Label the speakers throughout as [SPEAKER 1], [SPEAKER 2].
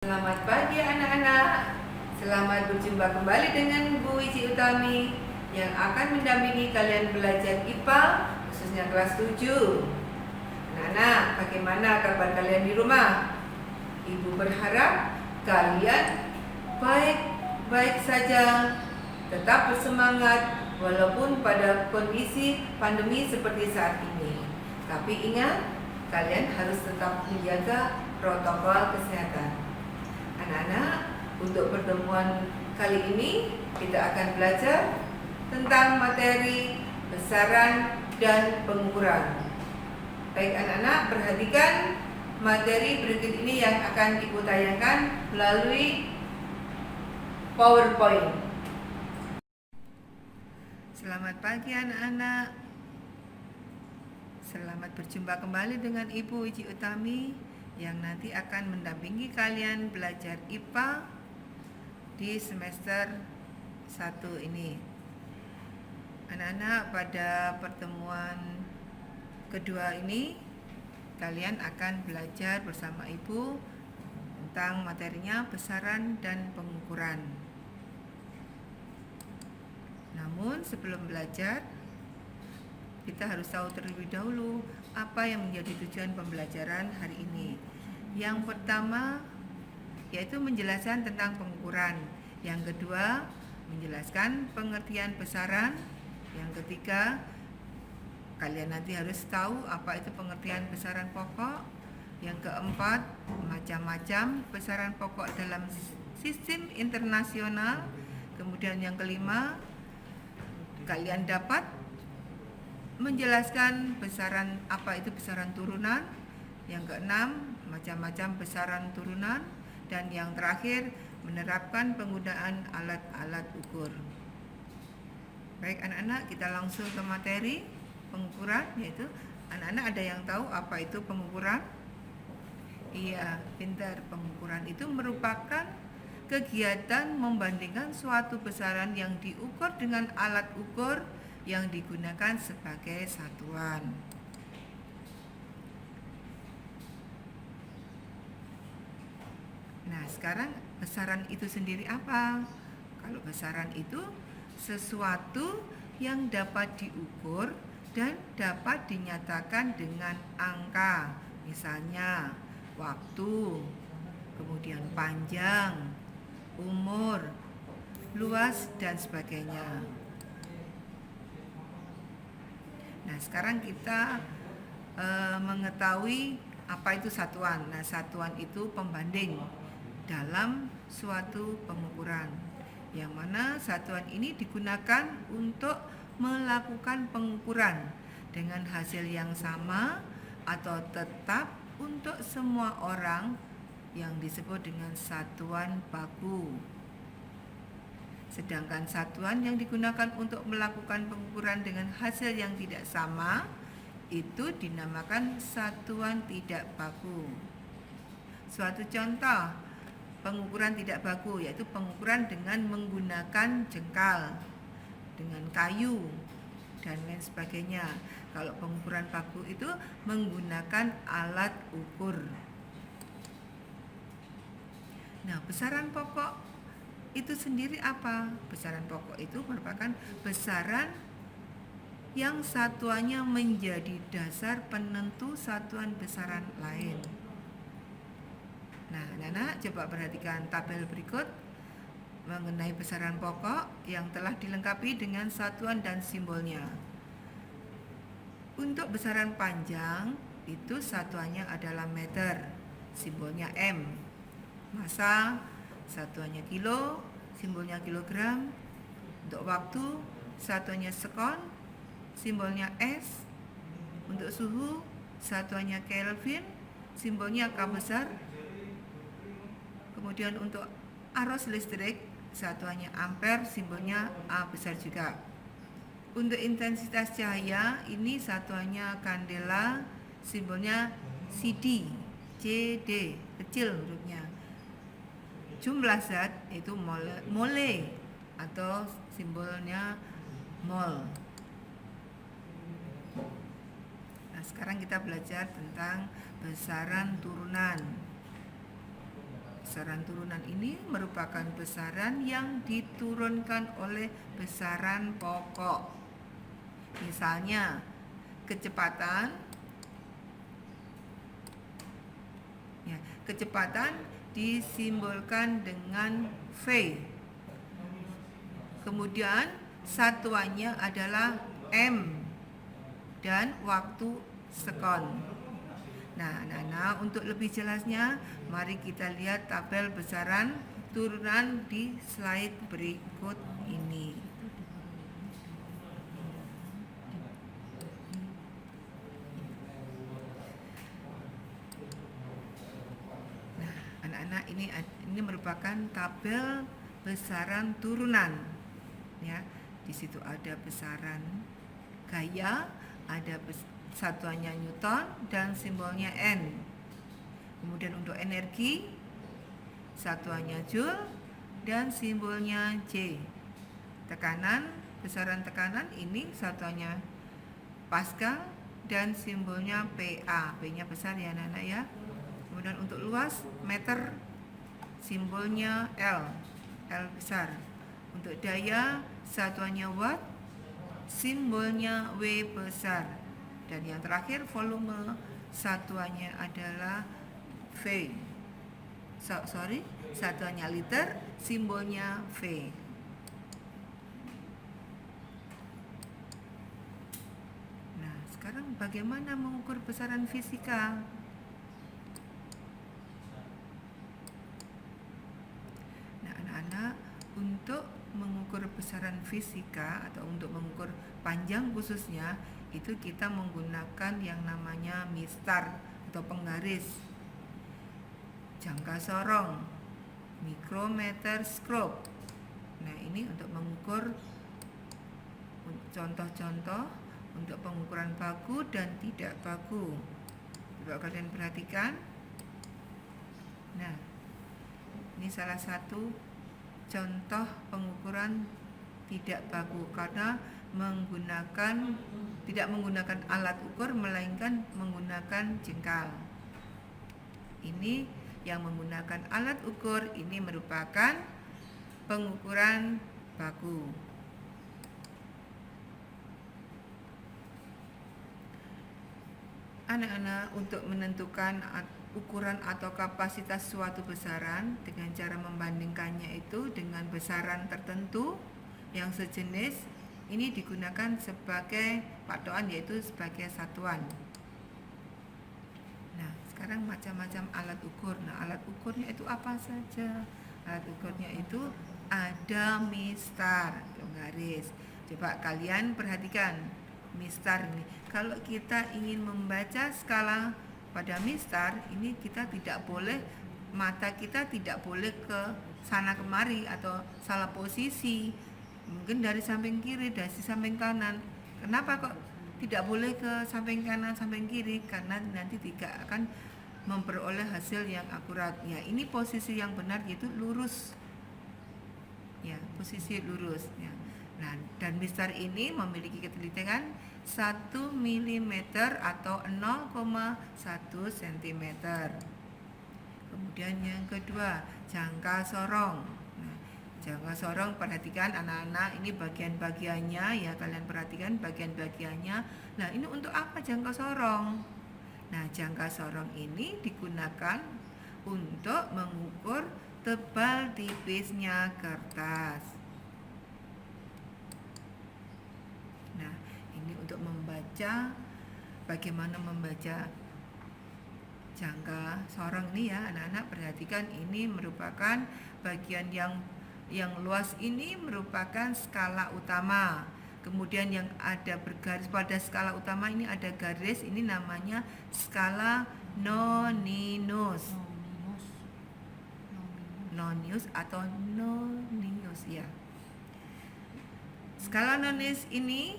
[SPEAKER 1] Selamat pagi anak-anak. Selamat berjumpa kembali dengan Bu Wiji Utami yang akan mendampingi kalian belajar IPA khususnya kelas 7. Anak-anak, bagaimana kabar kalian di rumah? Ibu berharap kalian baik-baik saja, tetap bersemangat walaupun pada kondisi pandemi seperti saat ini. Tapi ingat, kalian harus tetap menjaga protokol kesehatan. Anak-anak, untuk pertemuan kali ini kita akan belajar tentang materi besaran dan pengukuran. Baik anak-anak, perhatikan materi berikut ini yang akan Ibu tayangkan melalui PowerPoint. Selamat pagi anak-anak. Selamat berjumpa kembali dengan Ibu Wiji Utami yang nanti akan mendampingi kalian belajar IPA di semester 1 ini. Anak-anak, pada pertemuan kedua ini kalian akan belajar bersama Ibu tentang materinya besaran dan pengukuran. Namun sebelum belajar, kita harus tahu terlebih dahulu apa yang menjadi tujuan pembelajaran hari ini. Yang pertama yaitu menjelaskan tentang pengukuran. Yang kedua, menjelaskan pengertian besaran. Yang ketiga, kalian nanti harus tahu apa itu pengertian besaran pokok. Yang keempat, macam-macam besaran pokok dalam sistem internasional. Kemudian yang kelima, kalian dapat menjelaskan besaran apa itu besaran turunan. Yang keenam, macam-macam besaran turunan. Dan yang terakhir, menerapkan penggunaan alat-alat ukur. Baik anak-anak, kita langsung ke materi pengukuran, yaitu anak-anak ada yang tahu apa itu pengukuran? Iya, pintar. Pengukuran itu merupakan kegiatan membandingkan suatu besaran yang diukur dengan alat ukur yang digunakan sebagai satuan. Nah, sekarang besaran itu sendiri apa? Kalau besaran itu sesuatu yang dapat diukur dan dapat dinyatakan dengan angka. Misalnya, waktu, kemudian panjang, umur, luas, dan sebagainya. Nah, sekarang kita mengetahui apa itu satuan. Nah, satuan itu pembanding dalam suatu pengukuran, yang mana satuan ini digunakan untuk melakukan pengukuran dengan hasil yang sama atau tetap untuk semua orang, yang disebut dengan satuan baku. Sedangkan satuan yang digunakan untuk melakukan pengukuran dengan hasil yang tidak sama itu dinamakan satuan tidak baku. Suatu contoh pengukuran tidak baku yaitu pengukuran dengan menggunakan jengkal, dengan kayu, dan lain sebagainya. Kalau pengukuran baku itu menggunakan alat ukur. Nah, besaran pokok itu sendiri apa? Besaran pokok itu merupakan besaran yang satuannya menjadi dasar penentu satuan besaran lain. Nah, anak-anak coba perhatikan tabel berikut mengenai besaran pokok yang telah dilengkapi dengan satuan dan simbolnya. Untuk besaran panjang itu satuannya adalah meter, simbolnya M. Massa, satuannya kilo, simbolnya kilogram. Untuk waktu, satuannya sekon, simbolnya S. Untuk suhu, satuannya Kelvin, simbolnya K besar. Kemudian untuk arus listrik, satuannya ampere, simbolnya A besar juga. Untuk intensitas cahaya, ini satuannya kandela, simbolnya CD, CD, kecil hurufnya. Jumlah zat itu mole atau simbolnya mol. Nah, sekarang kita belajar tentang besaran turunan. Besaran turunan ini merupakan besaran yang diturunkan oleh besaran pokok. Misalnya, kecepatan disimbolkan dengan V. Kemudian satuannya adalah M dan waktu sekon. Nah, anak-anak, untuk lebih jelasnya, mari kita lihat tabel besaran turunan di slide berikut ini. Nah, anak-anak, ini merupakan tabel besaran turunan. Ya, di situ ada besaran gaya, ada satuannya Newton dan simbolnya N. Kemudian untuk energi, satuannya Joule dan simbolnya J. Tekanan, besaran tekanan ini satuannya Pascal dan simbolnya PA. P-nya besar ya anak-anak ya. Kemudian untuk luas, meter, simbolnya L. L besar. Untuk daya, satuannya watt, simbolnya W besar. Dan yang terakhir, volume, satuannya adalah V. Satuannya liter, simbolnya V. Nah, sekarang bagaimana mengukur besaran fisika? Nah, anak-anak, untuk mengukur besaran fisika atau untuk mengukur panjang khususnya, itu kita menggunakan yang namanya mistar atau penggaris, jangka sorong, mikrometer scope. Nah, ini untuk mengukur contoh-contoh untuk pengukuran baku dan tidak baku. Coba kalian perhatikan. Nah, ini salah satu contoh pengukuran tidak baku karena tidak menggunakan alat ukur melainkan menggunakan jengkal. Ini yang menggunakan alat ukur ini merupakan pengukuran baku. Anak-anak, untuk menentukan ukuran atau kapasitas suatu besaran dengan cara membandingkannya itu dengan besaran tertentu yang sejenis, ini digunakan sebagai patokan, yaitu sebagai satuan. Nah, sekarang macam-macam alat ukur. Nah, alat ukurnya itu apa saja? Alat ukurnya itu ada mistar, garis. Coba kalian perhatikan mistar ini. Kalau kita ingin membaca skala pada mistar, ini kita tidak boleh, mata kita tidak boleh ke sana kemari atau salah posisi. Mungkin dari samping kiri, dari samping kanan. Kenapa kok tidak boleh ke samping kanan, samping kiri? Karena nanti tidak akan memperoleh hasil yang akurat. Ya, ini posisi yang benar, yaitu lurus. Ya, posisi lurus. Ya. Nah, dan mistar ini memiliki ketelitian 1 mm atau 0,1 cm. Kemudian yang kedua, jangka sorong. Jangka sorong, perhatikan anak-anak, ini bagian-bagiannya ya, kalian perhatikan bagian-bagiannya. Nah, ini untuk apa jangka sorong? Nah, jangka sorong ini digunakan untuk mengukur tebal tipisnya kertas. Nah, ini untuk membaca, bagaimana membaca jangka sorong ini ya anak-anak, perhatikan ini merupakan bagian yang luas ini merupakan skala utama. Kemudian yang ada bergaris pada skala utama ini ada garis, ini namanya skala nonius. Nonius atau nonius ya. Skala nonius ini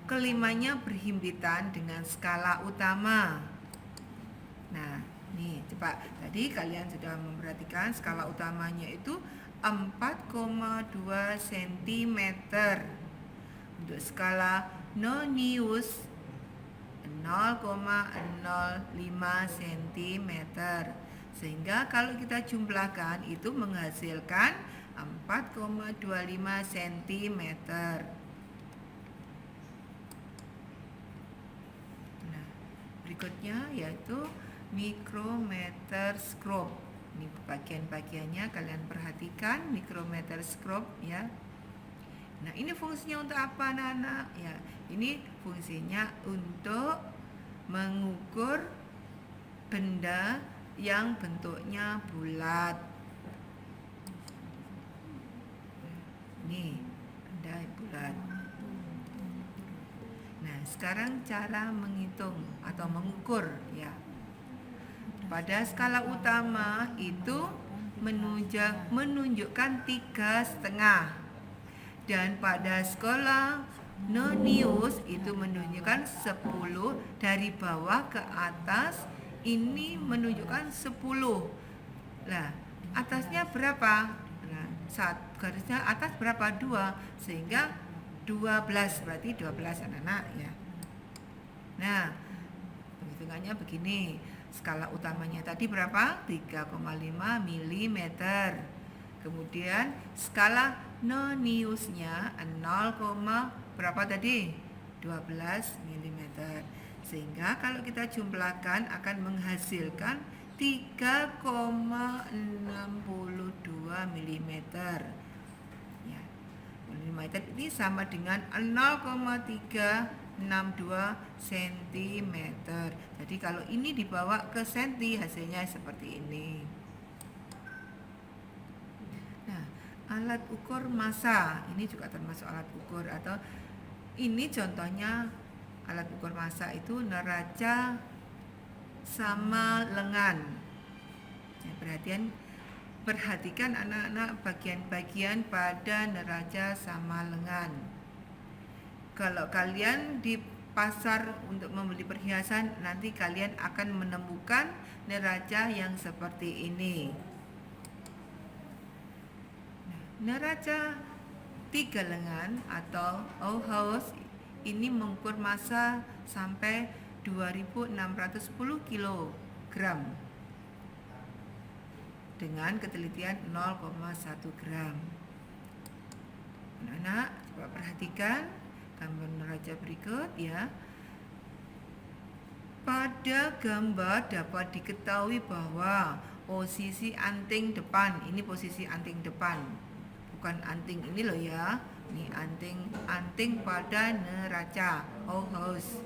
[SPEAKER 1] kelimanya berhimpitan dengan skala utama. Nah, nih, coba tadi kalian sudah memperhatikan skala utamanya itu 4,2 cm. Untuk skala nonius 0,05 cm. Sehingga kalau kita jumlahkan itu menghasilkan 4,25 cm. Nah, berikutnya yaitu mikrometer scope. Ini bagian-bagiannya kalian perhatikan, mikrometer scope ya. Nah, ini fungsinya untuk apa, anak-anak? Ya, ini fungsinya untuk mengukur benda yang bentuknya bulat. Nih, benda bulat. Nah, sekarang cara menghitung atau mengukur ya. Pada skala utama itu menunjukkan 3,5, dan pada skala nonius itu menunjukkan 10 dari bawah ke atas, ini menunjukkan 10. Nah, atasnya berapa? Nah, garisnya atas berapa? 2, sehingga 12, berarti 12 anak-anak ya. Nah, hitungannya begini. Skala utamanya tadi berapa? 3,5 mm. Kemudian skala noniusnya 0, berapa tadi? 12 mm. Sehingga kalau kita jumlahkan akan menghasilkan 3,62 mm. Ya. Mm ini sama dengan 0,362 cm. Jadi kalau ini dibawa ke senti hasilnya seperti ini. Nah, alat ukur massa ini juga termasuk alat ukur, atau ini contohnya alat ukur massa itu neraca sama lengan. Ya, perhatikan anak-anak bagian-bagian pada neraca sama lengan. Kalau kalian di pasar untuk membeli perhiasan, nanti kalian akan menemukan neraca yang seperti ini. Neraca 3 lengan atau Bauhaus ini mengukur massa sampai 2610 kg dengan ketelitian 0,1 gram. Anak-anak coba perhatikan gambar neraca berikut ya. Pada gambar dapat diketahui bahwa posisi anting depan, ini posisi anting depan, bukan anting ini loh ya. Ini anting pada neraca Bauhaus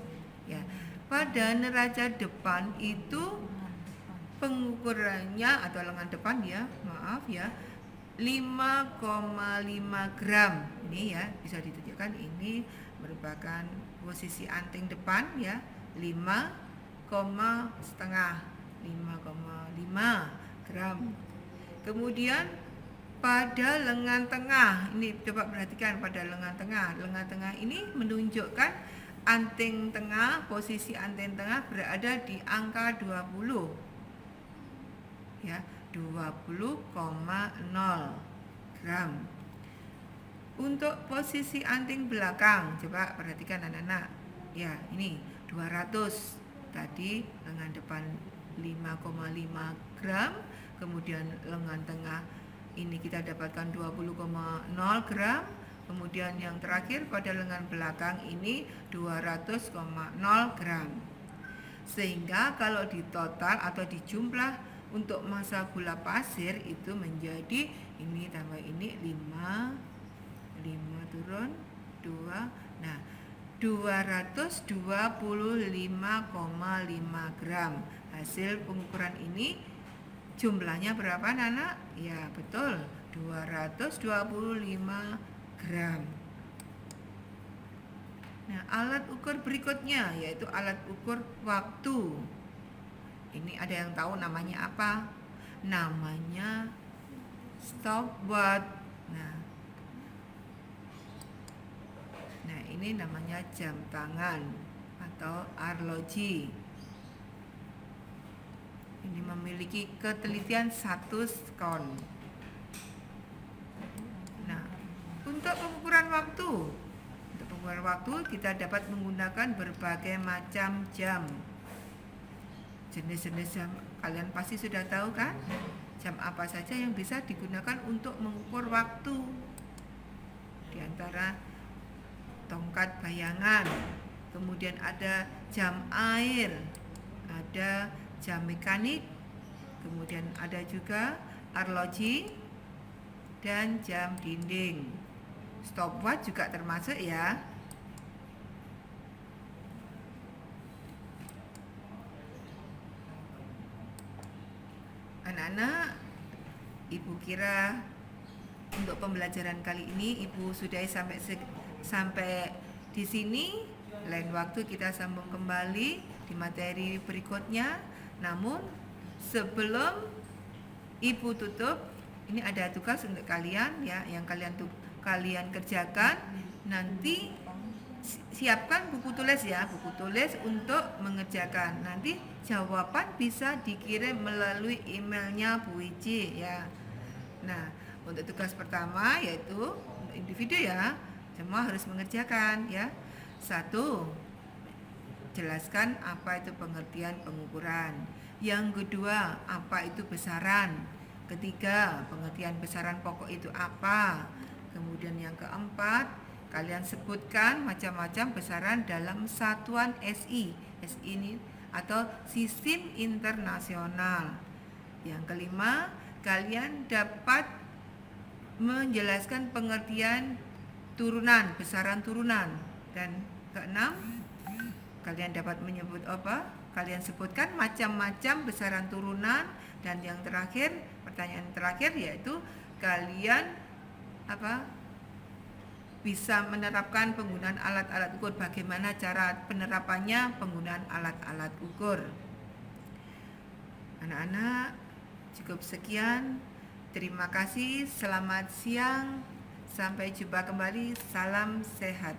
[SPEAKER 1] ya. Pada neraca depan itu pengukurannya atau lengan depan ya, maaf ya, 5,5 gram. Ini ya bisa ditunjukkan, ini merupakan posisi anting depan ya, 5,5 gram. Kemudian pada lengan tengah, ini coba perhatikan pada lengan tengah. Lengan tengah ini menunjukkan anting tengah, posisi anting tengah berada di angka 20 ya, 20,0 gram. Untuk posisi anting belakang, coba perhatikan anak-anak. Ya, ini 200. Tadi lengan depan 5,5 gram, kemudian lengan tengah ini kita dapatkan 20,0 gram, kemudian yang terakhir pada lengan belakang ini 200,0 gram. Sehingga kalau ditotal atau dijumlah untuk massa gula pasir itu menjadi, ini tambah ini 5 turun 2, nah 225,5 gram. Hasil pengukuran ini jumlahnya berapa anak? Ya betul, 225 gram. Nah, alat ukur berikutnya yaitu alat ukur waktu. Ini ada yang tahu namanya apa? Namanya stopwatch. Nah, ini namanya jam tangan atau arloji. Ini memiliki ketelitian 1 sekon. Nah, untuk pengukuran waktu kita dapat menggunakan berbagai macam jam. Jenis-jenis jam Kalian pasti sudah tahu kan? Jam apa saja yang bisa digunakan untuk mengukur waktu. Di antara tongkat bayangan, kemudian ada jam air, ada jam mekanik, kemudian ada juga arloji dan jam dinding. Stopwatch juga termasuk ya. Anak-anak, Ibu kira untuk pembelajaran kali ini Ibu sudah sampai di sini. Lain waktu kita sambung kembali di materi berikutnya. Namun sebelum Ibu tutup, ini ada tugas untuk kalian ya, yang kalian kerjakan. Nanti siapkan buku tulis ya, buku tulis untuk mengerjakan. Nanti jawaban bisa dikirim melalui emailnya Bu Wiji ya. Nah, untuk tugas pertama yaitu untuk individu ya, semua harus mengerjakan ya. 1. Jelaskan apa itu pengertian pengukuran. Yang kedua, apa itu besaran. Ketiga, pengertian besaran pokok itu apa. Kemudian yang keempat, kalian sebutkan macam-macam besaran dalam satuan SI. SI ini atau sistem internasional. Yang kelima, kalian dapat menjelaskan pengertian turunan, besaran turunan. Dan keenam, kalian dapat menyebut apa? Kalian sebutkan macam-macam besaran turunan. Dan yang terakhir, pertanyaan terakhir yaitu kalian bisa menerapkan penggunaan alat-alat ukur. Bagaimana cara penerapannya penggunaan alat-alat ukur. Anak-anak, cukup sekian. Terima kasih, selamat siang. Sampai jumpa kembali. Salam sehat.